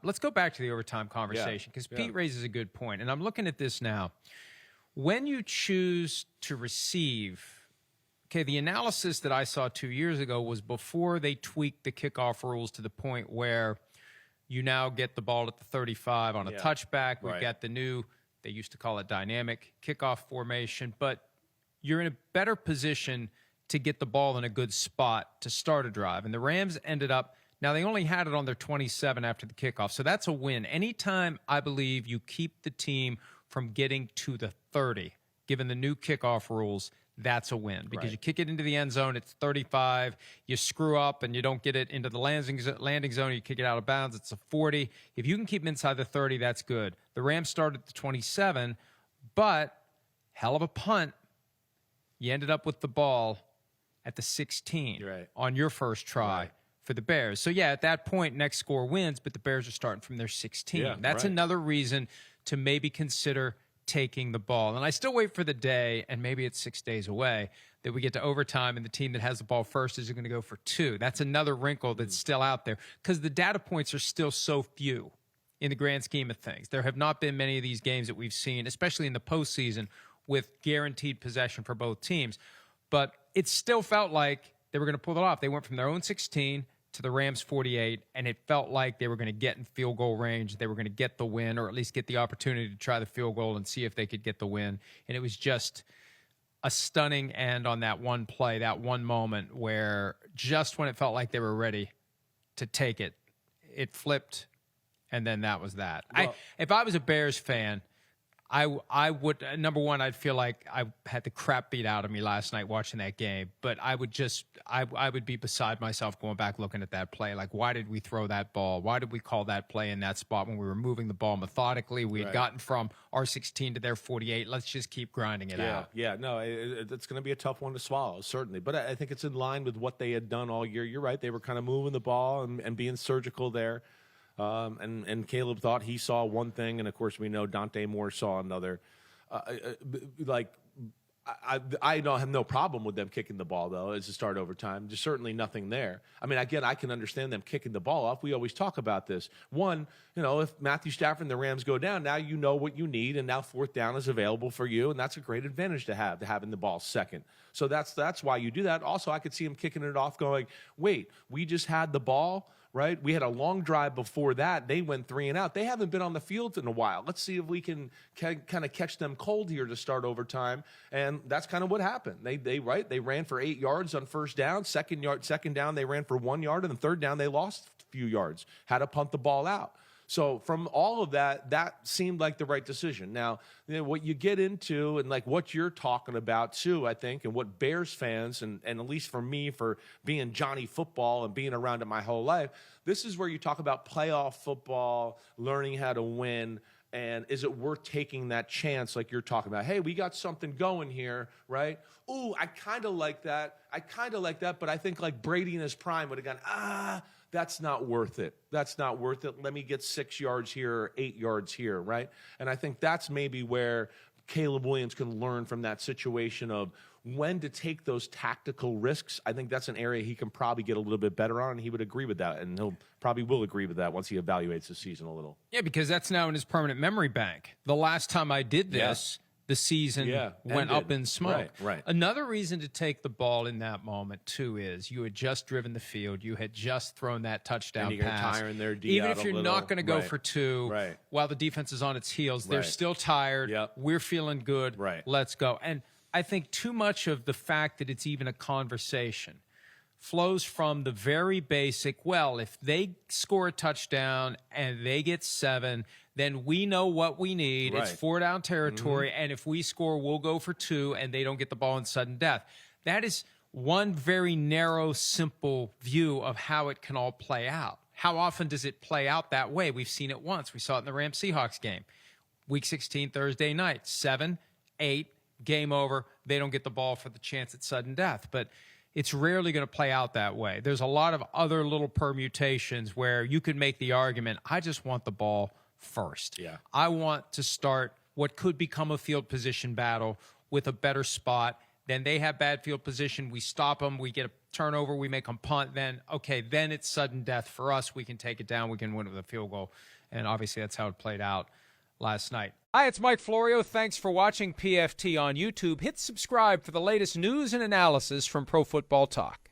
let's go back to the overtime conversation because Pete raises a good point. And I'm looking at this now. When you choose to receive, okay, the analysis that I saw 2 years ago was before they tweaked the kickoff rules to the point where you now get the ball at the 35 on a touchback. We've got the new, they used to call it dynamic kickoff formation, but you're in a better position to get the ball in a good spot to start a drive. And the Rams ended up, now they only had it on their 27 after the kickoff, so that's a win. Anytime I believe you keep the team from getting to the 30, given the new kickoff rules, that's a win because you kick it into the end zone, it's 35, you screw up and you don't get it into the landing zone, you kick it out of bounds, it's a 40. If you can keep them inside the 30, that's good. The Rams started at the 27, but hell of a punt. You ended up with the ball at the 16 on your first try for the Bears. So, yeah, at that point, next score wins, but the Bears are starting from their 16. That's another reason to maybe consider taking the ball. And I still wait for the day, and maybe it's 6 days away, that we get to overtime and the team that has the ball first is going to go for 2. That's another wrinkle that's still out there because the data points are still so few in the grand scheme of things. There have not been many of these games that we've seen, especially in the postseason, with guaranteed possession for both teams. But it still felt like they were going to pull it off. They went from their own 16 to the Rams 48, and it felt like they were going to get in field goal range. They were going to get the win, or at least get the opportunity to try the field goal and see if they could get the win. And it was just a stunning end on that one play, that one moment where just when it felt like they were ready to take it, it flipped, and then that was that. Well, if I was a Bears fan, I would, number one, I'd feel like I had the crap beat out of me last night watching that game, but I would be beside myself going back looking at that play. Like, why did we throw that ball? Why did we call that play in that spot when we were moving the ball methodically? We had gotten from our 16 to their 48. Let's just keep grinding it out. Yeah, no, it's going to be a tough one to swallow, certainly. But I think it's in line with what they had done all year. You're right. They were kind of moving the ball and being surgical there. And Caleb thought he saw one thing, and of course we know Dante Moore saw another. I don't have no problem with them kicking the ball, though, as a start overtime. There's certainly nothing there. I mean, again, I can understand them kicking the ball off. We always talk about this. One, if Matthew Stafford and the Rams go down, now you know what you need, and now fourth down is available for you, and that's a great advantage to have, having the ball second. So that's why you do that. Also, I could see him kicking it off going, wait, we just had the ball, right? We had a long drive before that. They went 3 and out. They haven't been on the field in a while. Let's see if we can kind of catch them cold here to start overtime. And that's kind of what happened. They ran for 8 yards on first down. Second down, they ran for 1 yard. And the third down, they lost a few yards. Had to punt the ball out. So from all of that, that seemed like the right decision. Now, what you get into and like what you're talking about too, I think, and what Bears fans, and at least for me, for being Johnny football and being around it my whole life, this is where you talk about playoff football, learning how to win. And is it worth taking that chance like you're talking about? Hey, we got something going here, right? Ooh, I kind of like that. But I think like Brady in his prime would have gone, that's not worth it. That's not worth it. Let me get 6 yards here or 8 yards here, right? And I think that's maybe where Caleb Williams can learn from that situation of when to take those tactical risks. I think that's an area he can probably get a little bit better on, and he would agree with that, and he'll probably will agree with that once he evaluates the season a little. Yeah, because that's now in his permanent memory bank. The last time I did this, the season went up in smoke. Right. Another reason to take the ball in that moment, too, is you had just driven the field. You had just thrown that touchdown and you're pass. Tiring their D Even out if you're not going to go for 2 while the defense is on its heels, they're still tired. We're feeling good. Let's go. And I think too much of the fact that it's even a conversation flows from the very basic, well, if they score a touchdown and they get 7, then we know what we need. It's 4-down territory, and if we score, we'll go for 2, and they don't get the ball in sudden death. That is one very narrow, simple view of how it can all play out. How often does it play out that way? We've seen it once. We saw it in the Rams-Seahawks game. Week 16, Thursday night, 7, 8, game over. They don't get the ball for the chance at sudden death. But it's rarely going to play out that way. There's a lot of other little permutations where you could make the argument, I just want the ball first. I want to start what could become a field position battle with a better spot. Then they have bad field position. We stop them. We get a turnover, we make them punt, then it's sudden death for us. We can take it down. We can win with a field goal. And obviously that's how it played out last night. Hi, it's Mike Florio. Thanks for watching PFT on YouTube. Hit subscribe for the latest news and analysis from Pro Football Talk.